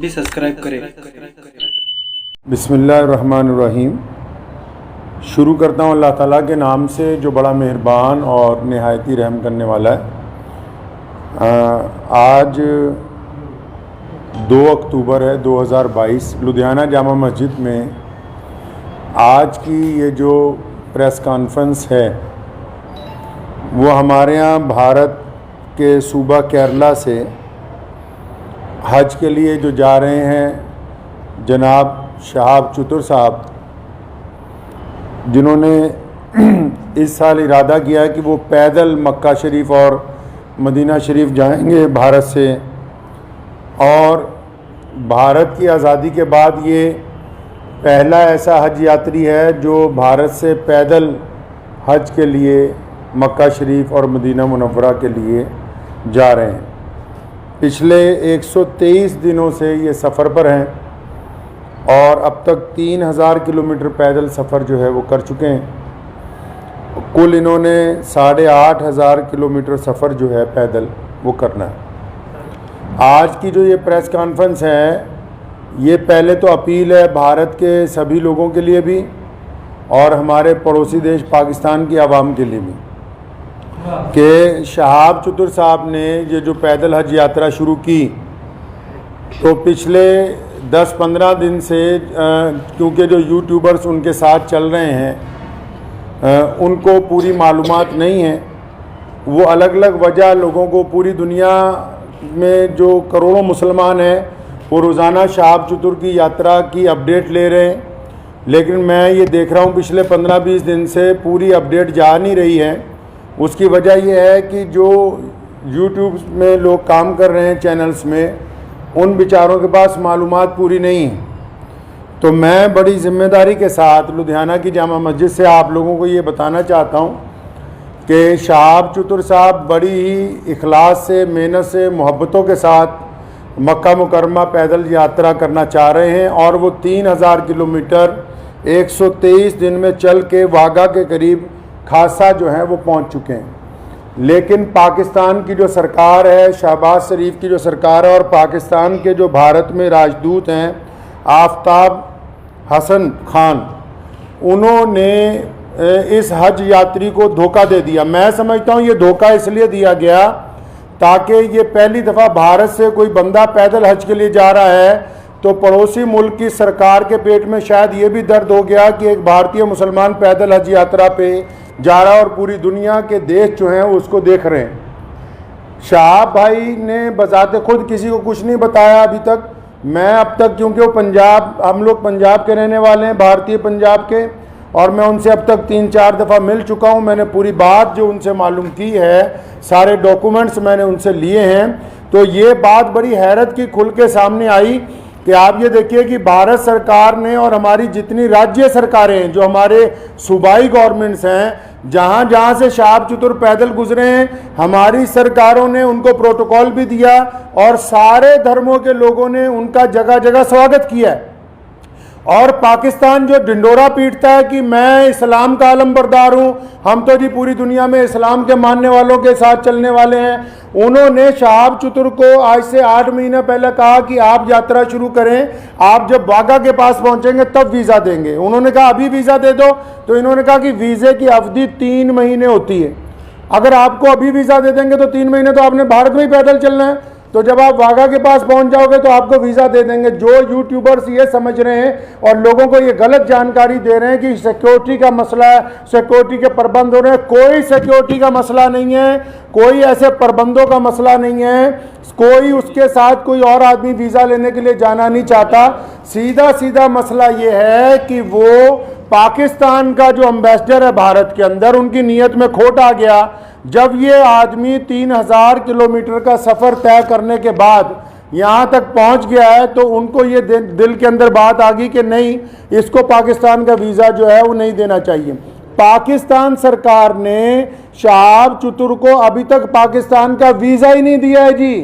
भी सब्सक्राइब करें। बिस्मिल्लाहिर्रहमानिर्रहीम। शुरू करता हूँ अल्लाह ताला के नाम से जो बड़ा मेहरबान और नहायती रहम करने वाला है। आज 2 अक्टूबर है 2022। लुधियाना जामा मस्जिद में आज की ये जो प्रेस कॉन्फ्रेंस है वो हमारे यहाँ भारत के सूबा केरला से हज के लिए जो जा रहे हैं जनाब शहाब चतुर साहब, जिन्होंने इस साल इरादा किया है कि वो पैदल मक्का शरीफ और मदीना शरीफ जाएंगे भारत से, और भारत की आज़ादी के बाद ये पहला ऐसा हज यात्री है जो भारत से पैदल हज के लिए मक्का शरीफ और मदीना मुनव्वरा के लिए जा रहे हैं। पिछले 123 दिनों से ये सफ़र पर हैं और अब तक 3000 किलोमीटर पैदल सफ़र जो है वो कर चुके हैं। कुल इन्होंने 8500 किलोमीटर सफ़र जो है पैदल वो करना है। आज की जो ये प्रेस कॉन्फ्रेंस है ये पहले तो अपील है भारत के सभी लोगों के लिए भी और हमारे पड़ोसी देश पाकिस्तान की आवाम के लिए भी कि शहाब चतुर साहब ने ये जो पैदल हज यात्रा शुरू की तो पिछले 10-15 दिन से क्योंकि जो यूट्यूबर्स उनके साथ चल रहे हैं उनको पूरी मालूमात नहीं है। वो अलग अलग वजह लोगों को, पूरी दुनिया में जो करोड़ों मुसलमान हैं वो रोज़ाना शहाब चतुर की यात्रा की अपडेट ले रहे हैं, लेकिन मैं ये देख रहा हूँ पिछले 15-20 दिन से पूरी अपडेट जा नहीं रही है। उसकी वजह यह है कि जो यूट्यूब में लोग काम कर रहे हैं चैनल्स में, उन बेचारों के पास मालूमात पूरी नहीं है। तो मैं बड़ी ज़िम्मेदारी के साथ लुधियाना की जामा मस्जिद से आप लोगों को ये बताना चाहता हूँ कि शहाब चतुर साहब बड़ी ही इखलास से, मेहनत से, मोहब्बतों के साथ मक्का मुकरमा पैदल यात्रा करना चाह रहे हैं और वो 3000 किलोमीटर 123 दिन में चल के वाघा के करीब खासा जो है वो पहुंच चुके हैं। लेकिन पाकिस्तान की जो सरकार है, शहबाज शरीफ की जो सरकार है, और पाकिस्तान के जो भारत में राजदूत हैं आफ्ताब हसन खान, उन्होंने इस हज यात्री को धोखा दे दिया। मैं समझता हूँ ये धोखा इसलिए दिया गया ताकि ये पहली दफ़ा भारत से कोई बंदा पैदल हज के लिए जा रहा है तो पड़ोसी मुल्क की सरकार के पेट में शायद ये भी दर्द हो गया कि एक भारतीय मुसलमान पैदल हज यात्रा पे जा रहा है और पूरी दुनिया के देश जो हैं उसको देख रहे हैं। शहाब भाई ने बजाते खुद किसी को कुछ नहीं बताया अभी तक। मैं अब तक, क्योंकि वो पंजाब, हम लोग पंजाब के रहने वाले हैं, भारतीय पंजाब के, और मैं उनसे अब तक 3-4 दफ़ा मिल चुका हूँ। मैंने पूरी बात जो उनसे मालूम की है, सारे डॉक्यूमेंट्स मैंने उनसे लिए हैं। तो ये बात बड़ी हैरत की खुल के सामने आई कि आप ये देखिए कि भारत सरकार ने और हमारी जितनी राज्य सरकारें हैं, जो हमारे सूबाई गवर्नमेंट्स हैं, जहाँ जहाँ से शहाब चतुर पैदल गुजरे हैं, हमारी सरकारों ने उनको प्रोटोकॉल भी दिया और सारे धर्मों के लोगों ने उनका जगह जगह स्वागत किया है। और पाकिस्तान जो ढिंडोरा पीटता है कि मैं इस्लाम का आलमबरदार हूँ, हम तो जी पूरी दुनिया में इस्लाम के मानने वालों के साथ चलने वाले हैं, उन्होंने शहाब चतुर को आज से 8 महीने पहले कहा कि आप यात्रा शुरू करें, आप जब वाघा के पास पहुंचेंगे तब वीज़ा देंगे। उन्होंने कहा अभी वीज़ा दे दो, तो इन्होंने कहा कि वीज़े की अवधि 3 महीने होती है। अगर आपको अभी वीज़ा दे देंगे तो 3 महीने तो आपने भारत में ही पैदल चलना है, तो जब आप वाघा के पास पहुंच जाओगे तो आपको वीज़ा दे देंगे। जो यूट्यूबर्स ये समझ रहे हैं और लोगों को ये गलत जानकारी दे रहे हैं कि सिक्योरिटी का मसला है, सिक्योरिटी के प्रबंध हो रहे हैं, कोई सिक्योरिटी का मसला नहीं है, कोई ऐसे प्रबंधों का मसला नहीं है, कोई उसके साथ कोई और आदमी वीज़ा लेने के लिए जाना नहीं चाहता। सीधा सीधा मसला ये है कि वो पाकिस्तान का जो एम्बेसडर है भारत के अंदर, उनकी नीयत में खोट आ गया। जब ये आदमी 3000 किलोमीटर का सफ़र तय करने के बाद यहाँ तक पहुँच गया है तो उनको ये दिल के अंदर बात आ गई कि नहीं, इसको पाकिस्तान का वीज़ा जो है वो नहीं देना चाहिए। पाकिस्तान सरकार ने शहाब चतुर को अभी तक पाकिस्तान का वीज़ा ही नहीं दिया है जी।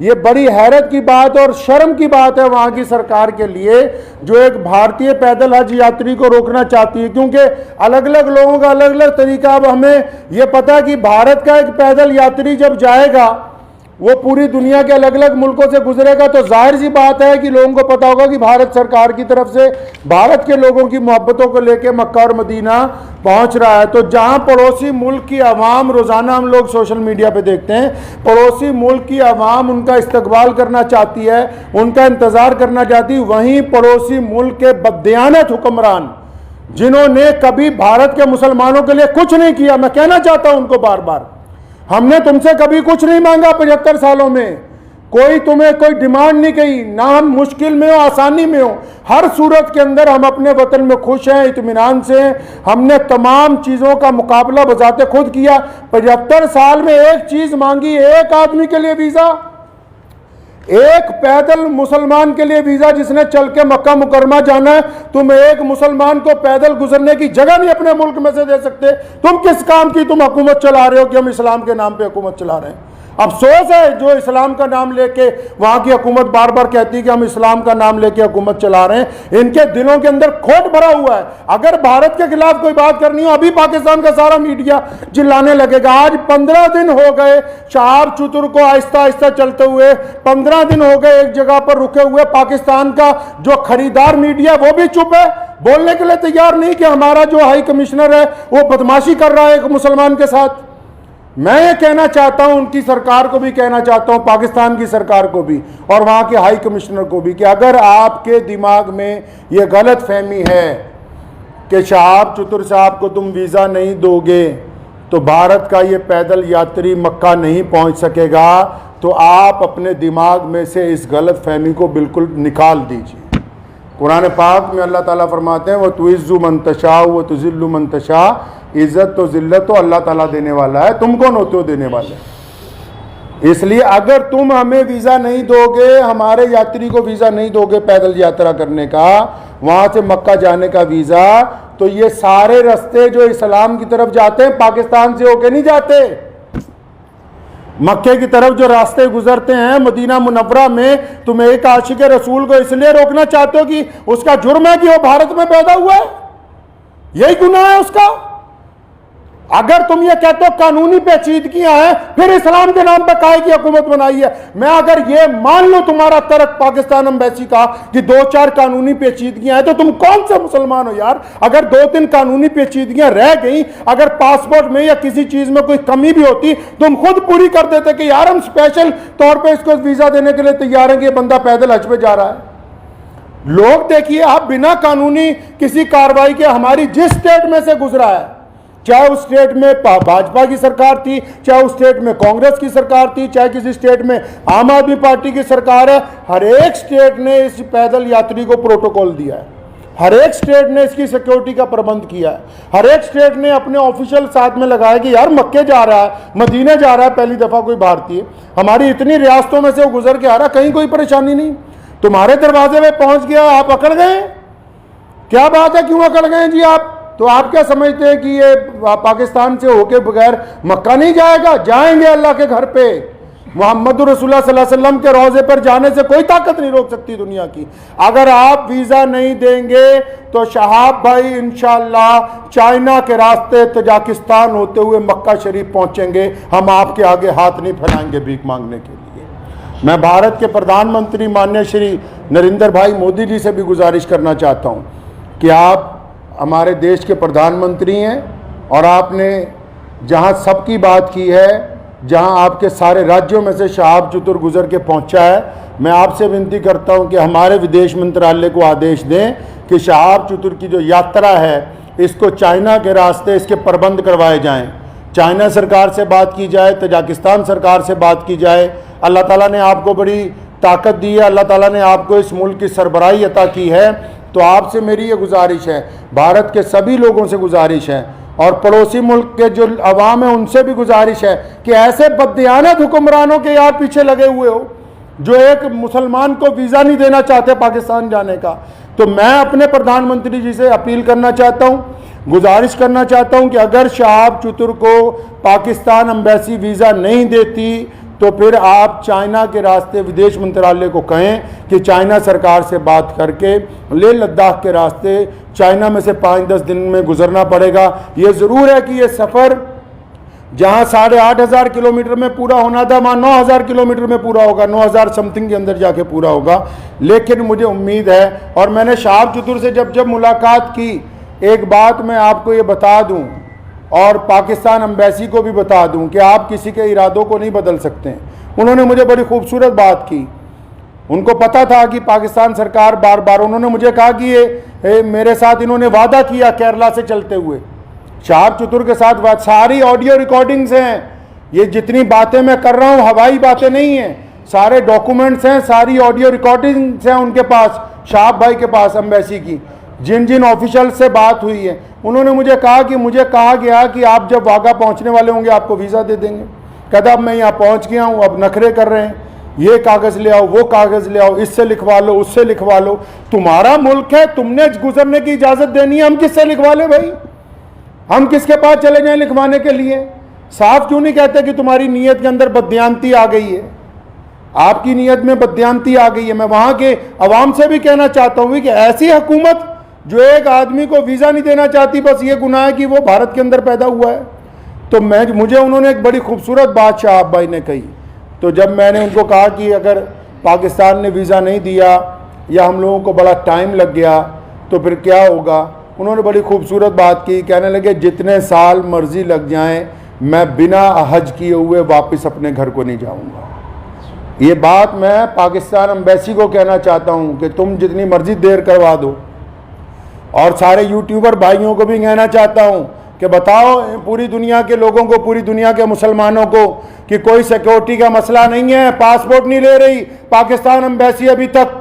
ये बड़ी हैरत की बात और शर्म की बात है वहाँ की सरकार के लिए, जो एक भारतीय पैदल हज यात्री को रोकना चाहती है, क्योंकि अलग अलग लोगों का अलग अलग तरीका। अब हमें ये पता कि भारत का एक पैदल यात्री जब जाएगा वो पूरी दुनिया के अलग अलग मुल्कों से गुजरेगा, तो जाहिर सी बात है कि लोगों को पता होगा कि भारत सरकार की तरफ से भारत के लोगों की मोहब्बतों को लेकर मक्का और मदीना पहुंच रहा है। तो जहां पड़ोसी मुल्क की आवाम, रोज़ाना हम लोग सोशल मीडिया पे देखते हैं, पड़ोसी मुल्क की आवाम उनका इस्तकबाल करना चाहती है, उनका इंतज़ार करना चाहती है, वहीं पड़ोसी मुल्क के बददियानत हुक्मरान जिन्होंने कभी भारत के मुसलमानों के लिए कुछ नहीं किया, मैं कहना चाहता हूं उनको बार बार, हमने तुमसे कभी कुछ नहीं मांगा 75 सालों में, कोई तुम्हें कोई डिमांड नहीं की, ना हम मुश्किल में हो आसानी में हो, हर सूरत के अंदर हम अपने वतन में खुश हैं, इत्मीनान से हैं। हमने तमाम चीज़ों का मुकाबला बजाते खुद किया। 75 साल में एक चीज़ मांगी, एक आदमी के लिए वीज़ा, एक पैदल मुसलमान के लिए वीज़ा जिसने चल के मक्का मुकरमा जाना है। तुम एक मुसलमान को पैदल गुजरने की जगह नहीं अपने मुल्क में से दे सकते। तुम किस काम की तुम हुकूमत चला रहे हो कि हम इस्लाम के नाम पे हुकूमत चला रहे हैं। अफसोस है जो इस्लाम का नाम लेके वहां की हुकूमत बार बार कहती है कि हम इस्लाम का नाम लेके हुकूमत चला रहे हैं, इनके दिलों के अंदर खोट भरा हुआ है। अगर भारत के खिलाफ कोई बात करनी हो, अभी पाकिस्तान का सारा मीडिया चिल्लाने लगेगा। आज 15 दिन हो गए शहाब चतुर को आहिस्ता आहिस्ता चलते हुए, 15 दिन हो गए एक जगह पर रुके हुए। पाकिस्तान का जो खरीदार मीडिया वो भी चुप है, बोलने के लिए तैयार नहीं कि हमारा जो हाई कमिश्नर है वो बदमाशी कर रहा है एक मुसलमान के साथ। मैं ये कहना चाहता हूं, उनकी सरकार को भी कहना चाहता हूं, पाकिस्तान की सरकार को भी और वहां के हाई कमिश्नर को भी, कि अगर आपके दिमाग में ये गलत फहमी है कि शहाब चतुर साहब को तुम वीज़ा नहीं दोगे तो भारत का ये पैदल यात्री मक्का नहीं पहुंच सकेगा, तो आप अपने दिमाग में से इस गलत फहमी को बिल्कुल निकाल दीजिए। कुरान पाक में अल्लाह ताला फरमाते हैं, वह तुइज़्ज़ु मन तशा व तुज़िल्लु मन तशा, इज़्ज़त तो ज़िल्लत तो अल्लाह ताला देने वाला है, तुम कौन होते हो देने वाले। इसलिए अगर तुम हमें वीज़ा नहीं दोगे, हमारे यात्री को वीज़ा नहीं दोगे पैदल यात्रा करने का, वहाँ से मक्का जाने का वीज़ा, तो ये सारे रास्ते जो इस्लाम की तरफ जाते हैं पाकिस्तान से होके नहीं जाते। मक्के की तरफ जो रास्ते गुजरते हैं मदीना मुनव्वरा में, तुम एक आशिक रसूल को इसलिए रोकना चाहते हो कि उसका जुर्म है कि वो भारत में पैदा हुआ है, यही गुनाह है उसका। अगर तुम ये कहते हो कानूनी पेचीदगियां हैं, फिर इस्लाम के नाम पर काहे की हुकूमत बनाई है। मैं अगर ये मान लो तुम्हारा तर्क पाकिस्तान एम्बेसी का कि 2-4 कानूनी पेचीदगियां हैं, तो तुम कौन से मुसलमान हो यार। अगर 2-3 कानूनी पेचीदगियां रह गई, अगर पासपोर्ट में या किसी चीज में कोई कमी भी होती, तुम खुद पूरी कर देते कि यार हम स्पेशल तौर पर इसको वीजा देने के लिए तैयार हैं कि ये बंदा पैदल हज पे जा रहा है। लोग देखिए, आप बिना कानूनी किसी कार्रवाई के हमारी जिस स्टेट में से गुजरा है, चाहे उस स्टेट में भाजपा की सरकार थी, चाहे उस स्टेट में कांग्रेस की सरकार थी, चाहे किसी स्टेट में आम आदमी पार्टी की सरकार है, हर एक स्टेट ने इस पैदल यात्री को प्रोटोकॉल दिया है, हर एक स्टेट ने इसकी सिक्योरिटी का प्रबंध किया है, हर एक स्टेट ने अपने ऑफिशियल साथ में लगाया कि यार मक्के जा रहा है, मदीने जा रहा है पहली दफा कोई भारतीय, हमारी इतनी रियासतों में से वो गुजर के आ रहा, कहीं कोई परेशानी नहीं, तुम्हारे दरवाजे में पहुंच गया, आप अकड़ गए। क्या बात है, क्यों अकड़ गए जी आप? तो आप क्या समझते हैं कि ये पाकिस्तान से होके बगैर मक्का नहीं जाएगा? जाएंगे अल्लाह के घर पे। मोहम्मद रसूलुल्लाह सल्लल्लाहु अलैहि वसल्लम के रोजे पर जाने से कोई ताकत नहीं रोक सकती दुनिया की। अगर आप वीजा नहीं देंगे तो शहाब भाई इंशाअल्लाह चाइना के रास्ते तजाकिस्तान होते हुए मक्का शरीफ पहुंचेंगे। हम आपके आगे हाथ नहीं फैलाएंगे भीख मांगने के लिए। मैं भारत के प्रधानमंत्री माननीय श्री नरेंद्र भाई मोदी जी से भी गुजारिश करना चाहता हूं कि आप हमारे देश के प्रधानमंत्री हैं और आपने जहां सबकी बात की है, जहां आपके सारे राज्यों में से शहाब चतुर गुजर के पहुंचा है, मैं आपसे विनती करता हूं कि हमारे विदेश मंत्रालय को आदेश दें कि शहाब चतुर की जो यात्रा है इसको चाइना के रास्ते इसके प्रबंध करवाए जाएं। चाइना सरकार से बात की जाए, तजाकिस्तान सरकार से बात की जाए। अल्लाह ताला ने आपको बड़ी ताकत दी है, अल्लाह ताला ने आपको इस मुल्क की सरबराही अता की है, तो आपसे मेरी ये गुजारिश है, भारत के सभी लोगों से गुजारिश है और पड़ोसी मुल्क के जो अवाम है उनसे भी गुजारिश है कि ऐसे बददियानत हुक्मरानों के यार पीछे लगे हुए हो जो एक मुसलमान को वीज़ा नहीं देना चाहते पाकिस्तान जाने का। तो मैं अपने प्रधानमंत्री जी से अपील करना चाहता हूँ, गुजारिश करना चाहता हूँ कि अगर शहाब चतुर को पाकिस्तान एम्बेसी वीज़ा नहीं देती तो फिर आप चाइना के रास्ते विदेश मंत्रालय को कहें कि चाइना सरकार से बात करके लेह लद्दाख के रास्ते चाइना में से 5-10 दिन में गुजरना पड़ेगा। ये ज़रूर है कि ये सफ़र जहां 8,500 किलोमीटर में पूरा होना था वहां 9,000 किलोमीटर में पूरा होगा, 9,000 समथिंग के अंदर जाके पूरा होगा। लेकिन मुझे उम्मीद है, और मैंने शहाब चतुर से जब मुलाकात की, एक बात मैं आपको ये बता दूं और पाकिस्तान एम्बेसी को भी बता दूं कि आप किसी के इरादों को नहीं बदल सकते। उन्होंने मुझे बड़ी खूबसूरत बात की। उनको पता था कि पाकिस्तान सरकार बार बार, उन्होंने मुझे कहा कि ये मेरे साथ इन्होंने वादा किया केरला से चलते हुए, शहाब चतुर के साथ बात, सारी ऑडियो रिकॉर्डिंग्स हैं, ये जितनी बातें मैं कर रहा हूँ हवाई बातें नहीं हैं, सारे डॉक्यूमेंट्स हैं, सारी ऑडियो रिकॉर्डिंग्स हैं उनके पास, शहाब भाई के पास एम्बेसी की, जिन जिन ऑफिशियल से बात हुई है। उन्होंने मुझे कहा कि मुझे कहा गया कि आप जब वाघा पहुँचने वाले होंगे आपको वीज़ा दे देंगे। कहता अब मैं यहाँ पहुँच गया हूँ, अब नखरे कर रहे हैं, ये कागज़ ले आओ, वो कागज़ ले आओ, इससे लिखवा लो, उससे लिखवा लो। तुम्हारा मुल्क है, तुमने गुजरने की इजाज़त देनी है, हम किससे लिखवा ले भाई? हम किसके पास चले जाएं लिखवाने के लिए? साफ क्यों नहीं कहते कि तुम्हारी नीयत के अंदर बददियानती आ गई है, आपकी नीयत में बददियानती आ गई है। मैं वहाँ के अवाम से भी कहना चाहता हूँ कि ऐसी हुकूमत जो एक आदमी को वीज़ा नहीं देना चाहती, बस ये गुनाह है कि वो भारत के अंदर पैदा हुआ है। तो मुझे उन्होंने एक बड़ी खूबसूरत बात शहाब भाई ने कही। तो जब मैंने उनको कहा कि अगर पाकिस्तान ने वीज़ा नहीं दिया या हम लोगों को बड़ा टाइम लग गया तो फिर क्या होगा, उन्होंने बड़ी खूबसूरत बात की। कहने लगे जितने साल मर्जी लग जाएं मैं बिना हज किए हुए वापस अपने घर को नहीं जाऊंगा। ये बात मैं पाकिस्तान एम्बेसी को कहना चाहता हूं कि तुम जितनी मर्जी देर करवा दो, और सारे यूट्यूबर भाइयों को भी कहना चाहता हूं कि बताओ पूरी दुनिया के लोगों को, पूरी दुनिया के मुसलमानों को कि कोई सिक्योरिटी का मसला नहीं है, पासपोर्ट नहीं ले रही पाकिस्तान एम्बेसी, अभी तक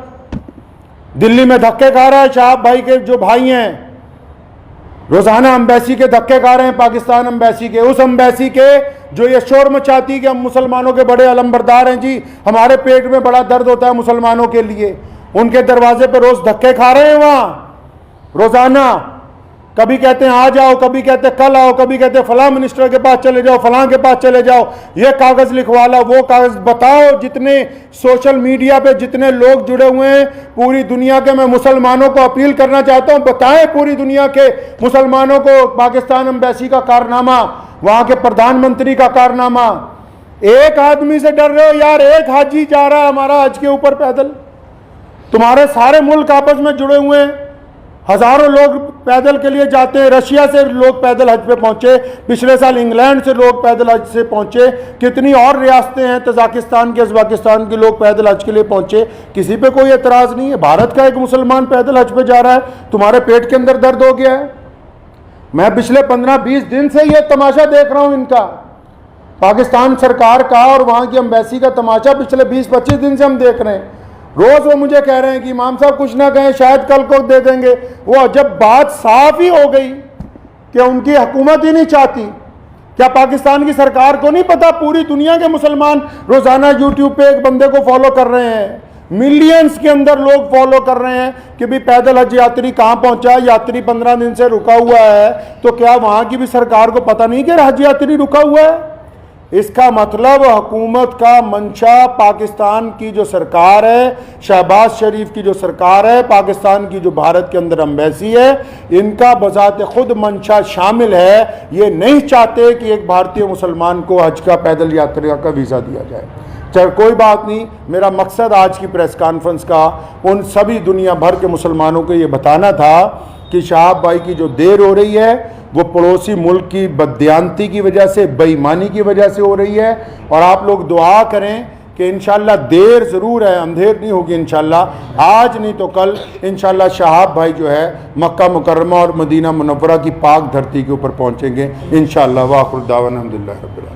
दिल्ली में धक्के खा रहा है। शहाब भाई के जो भाई हैं रोजाना एम्बेसी के धक्के खा रहे हैं, पाकिस्तान एम्बेसी के, उस एम्बेसी के जो ये शोर मचाती कि हम मुसलमानों के बड़े अलमबरदार हैं जी, हमारे पेट में बड़ा दर्द होता है मुसलमानों के लिए, उनके दरवाजे पे रोज धक्के खा रहे हैं वहां रोजाना। कभी कहते हैं आ जाओ, कभी कहते हैं कल आओ, कभी कहते हैं फलां मिनिस्टर के पास चले जाओ, फलां के पास चले जाओ, ये कागज लिखवा लो, वो कागज। बताओ जितने सोशल मीडिया पे जितने लोग जुड़े हुए हैं पूरी दुनिया के, मैं मुसलमानों को अपील करना चाहता हूं, बताएं पूरी दुनिया के मुसलमानों को पाकिस्तान एम्बेसी का कारनामा, वहां के प्रधानमंत्री का कारनामा। एक आदमी से डर रहे हो यार, एक हाजी जा रहा है हमारा हज के ऊपर पैदल, तुम्हारे सारे मुल्क आपस में जुड़े हुए हैं, हजारों लोग पैदल के लिए जाते हैं। रशिया से लोग पैदल हज पे पहुंचे, पिछले साल इंग्लैंड से लोग पैदल हज से पहुंचे, कितनी और रियासतें हैं, तजाकिस्तान के, उज़्बेकिस्तान के लोग पैदल हज के लिए पहुंचे, किसी पे कोई एतराज़ नहीं है। भारत का एक मुसलमान पैदल हज पे जा रहा है, तुम्हारे पेट के अंदर दर्द हो गया है। मैं पिछले 15-20 दिन से ये तमाशा देख रहा हूँ इनका, पाकिस्तान सरकार का और वहाँ की एम्बेसी का तमाशा पिछले 20-25 दिन से हम देख रहे हैं। रोज वो मुझे कह रहे हैं कि इमाम साहब कुछ ना कहें, शायद कल को दे देंगे। वो जब बात साफ ही हो गई कि उनकी हुकूमत ही नहीं चाहती, क्या पाकिस्तान की सरकार को नहीं पता पूरी दुनिया के मुसलमान रोजाना यूट्यूब पे एक बंदे को फॉलो कर रहे हैं, मिलियंस के अंदर लोग फॉलो कर रहे हैं कि भी पैदल हज यात्री कहाँ पहुंचा, यात्री 15 दिन से रुका हुआ है, तो क्या वहां की भी सरकार को पता नहीं कि हज यात्री रुका हुआ है? इसका मतलब हुकूमत का मंशा, पाकिस्तान की जो सरकार है, शहबाज शरीफ की जो सरकार है, पाकिस्तान की जो भारत के अंदर एम्बेसी है, इनका बजाते खुद मंशा शामिल है। ये नहीं चाहते कि एक भारतीय मुसलमान को हज का पैदल यात्रा का वीज़ा दिया जाए। चल कोई बात नहीं, मेरा मकसद आज की प्रेस कॉन्फ्रेंस का उन सभी दुनिया भर के मुसलमानों को ये बताना था कि शहाब भाई की जो देर हो रही है वो पड़ोसी मुल्क की बददियानती की वजह से, बेईमानी की वजह से हो रही है। और आप लोग दुआ करें कि इंशाल्लाह देर ज़रूर है, अंधेर नहीं होगी इंशाल्लाह, आज नहीं तो कल इंशाल्लाह शहाब भाई जो है मक्का मुकर्रमा और मदीना मुनव्वरा की पाक धरती के ऊपर पहुँचेंगे इंशाल्लाह। वाखिर दावाना अल्हम्दुलिल्लाह रब्बिल आलमीन।